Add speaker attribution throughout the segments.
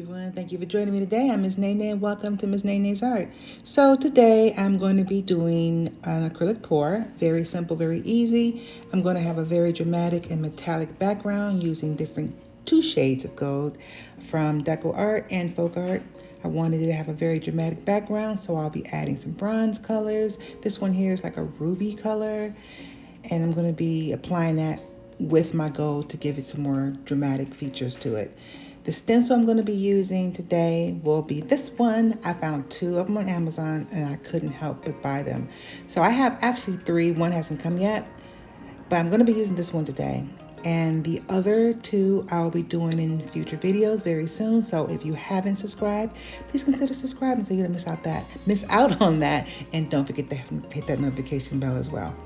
Speaker 1: everyone. Thank you for joining me today. I'm Ms. Nene and welcome to Ms. Nene's Art. So today I'm going to be doing an acrylic pour. Very simple, very easy. I'm going to have a very dramatic and metallic background using different 2 shades of gold from DecoArt and Folkart. I wanted it to have a very dramatic background, so I'll be adding some bronze colors. This one here is like a ruby color, and I'm going to be applying that with my gold to give it some more dramatic features to it. The stencil I'm going to be using today will be this one. I found 2 of them on Amazon and I couldn't help but buy them. So I have actually 3. One hasn't come yet, but I'm going to be using this one today. And the other 2 I'll be doing in future videos very soon. So if you haven't subscribed, please consider subscribing so you don't miss out on that. And don't forget to hit that notification bell as well.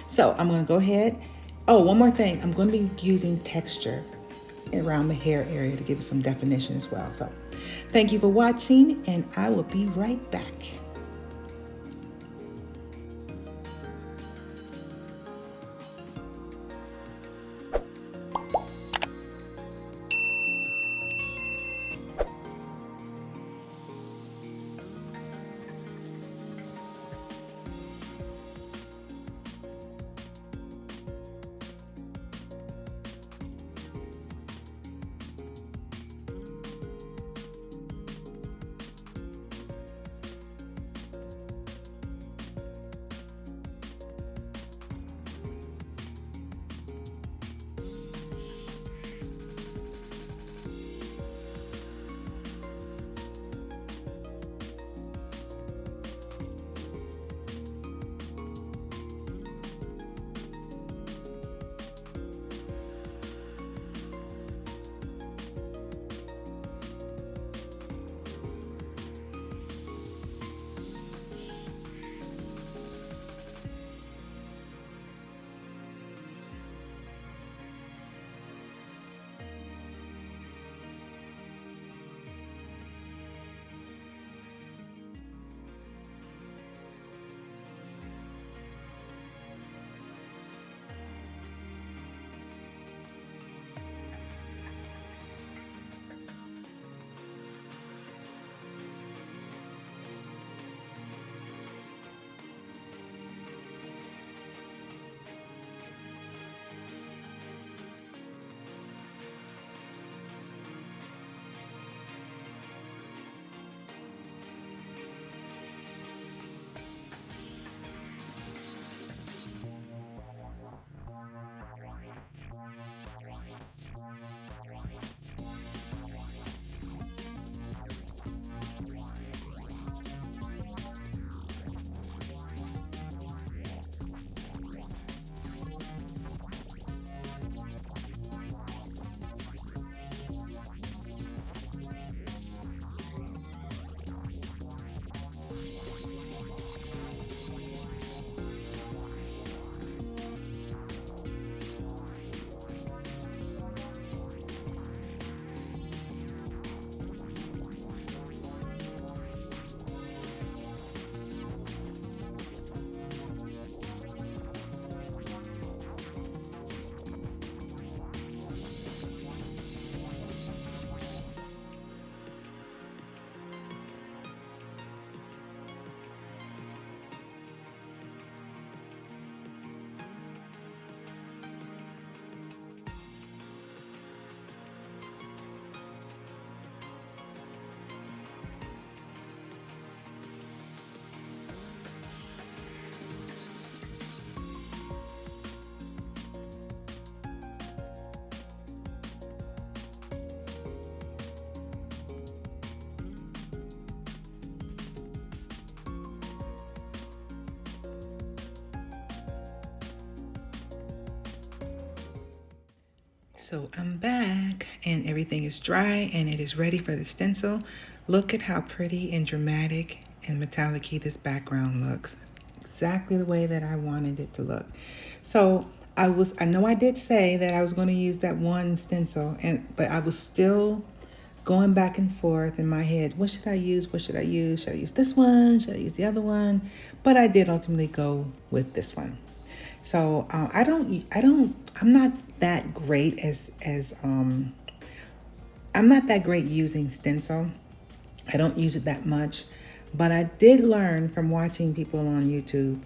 Speaker 1: So I'm going to go ahead. Oh, one more thing. I'm going to be using texture around the hair area to give it some definition as well. So thank you for watching, and I will be right back. So I'm back and everything is dry and it is ready for the stencil. Look at how pretty and dramatic and metallic-y this background looks. Exactly the way that I wanted it to look. So I know I did say that I was going to use that one stencil, but I was still going back and forth in my head. What should I use? What should I use? Should I use this one? Should I use the other one? But I did ultimately go with this one. So I'm not that great as I'm not that great using Stencil. I don't use it that much, but I did learn from watching people on YouTube,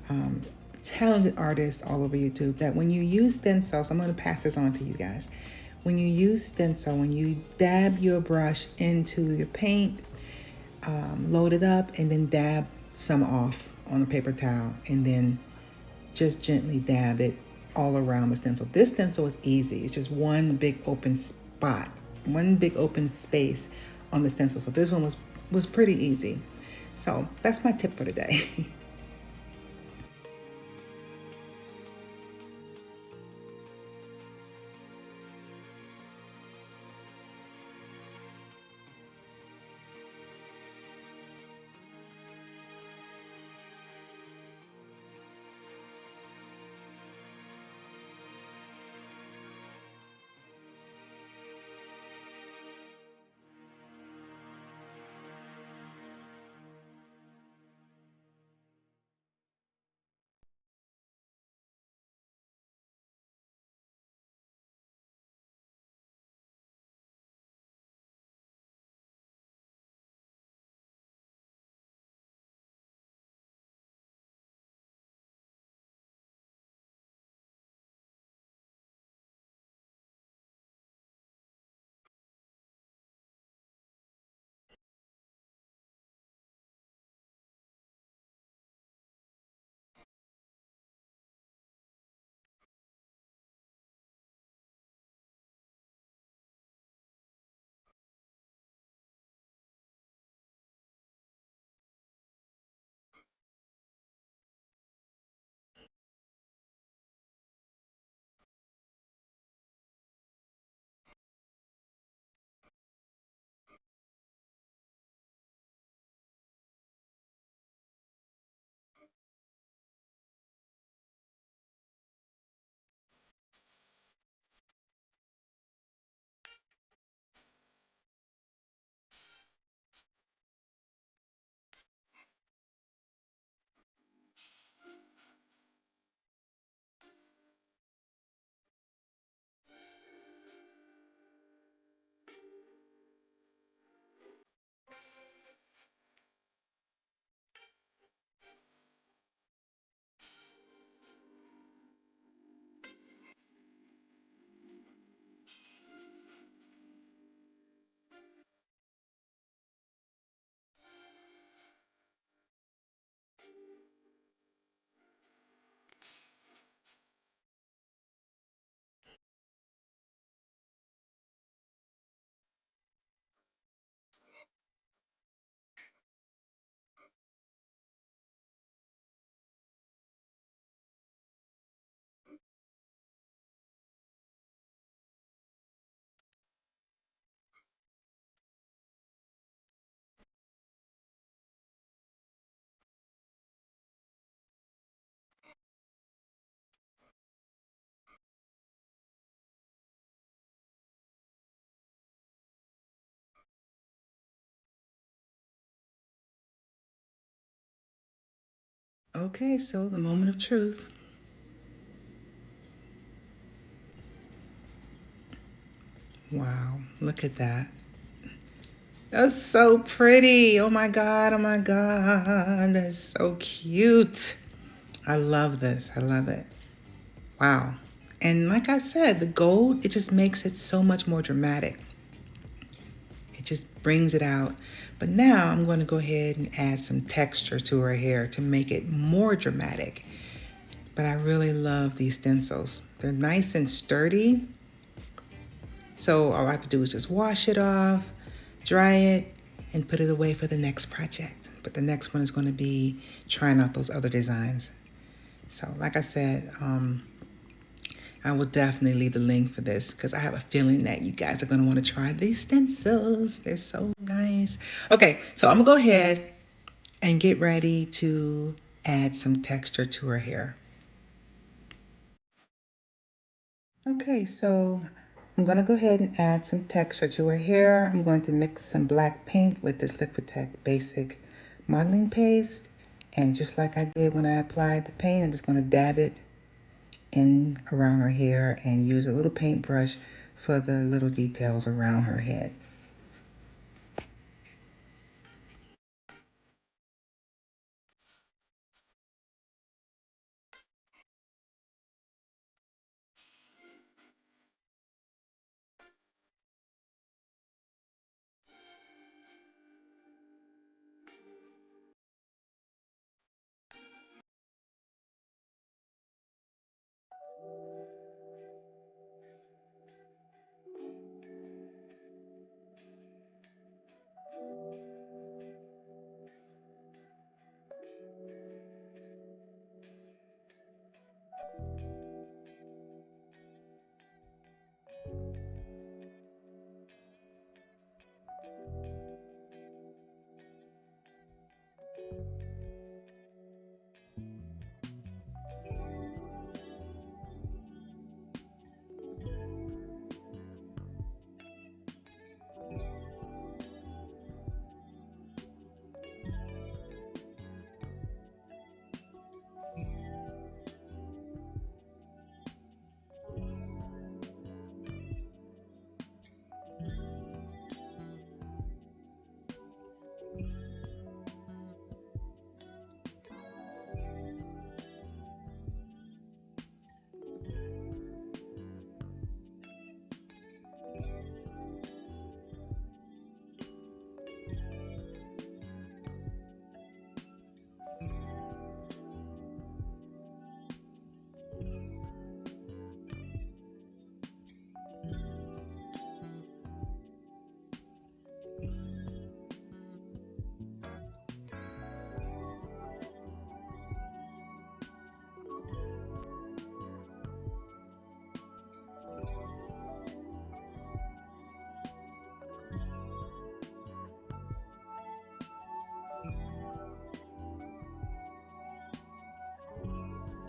Speaker 1: um, talented artists all over YouTube, that when you use Stencil, so I'm going to pass this on to you guys. When you use Stencil, when you dab your brush into your paint, load it up, and then dab some off on a paper towel, and then just gently dab it all around the stencil. This stencil is easy. It's just one big open spot, one big open space on the stencil. So this one was pretty easy. So that's my tip for today. Okay, so the moment of truth. Wow, look at that. That's so pretty. Oh my God, oh my God. That's so cute. I love this. I love it. Wow. And like I said, the gold, it just makes it so much more dramatic. It just brings it out. But now I'm going to go ahead and add some texture to her hair to make it more dramatic. But I really love these stencils. They're nice and sturdy. So all I have to do is just wash it off, dry it, and put it away for the next project. But the next one is going to be trying out those other designs. So like I said, I will definitely leave the link for this because I have a feeling that you guys are going to want to try these stencils. They're so nice. Okay, so I'm going to go ahead and get ready to add some texture to her hair. Okay, so I'm going to go ahead and add some texture to her hair. I'm going to mix some black paint with this Liquitex Basic modeling paste. And just like I did when I applied the paint, I'm just going to dab it in around her hair and use a little paintbrush for the little details around her head.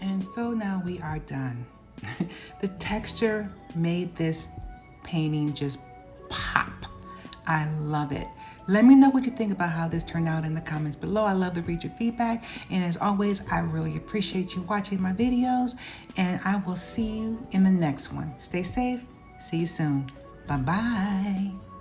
Speaker 1: And so now we are done. The texture made this painting just pop. I love it. Let me know what you think about how this turned out in the comments below. I love to read your feedback. And as always, I really appreciate you watching my videos. And I will see you in the next one. Stay safe. See you soon. Bye-bye.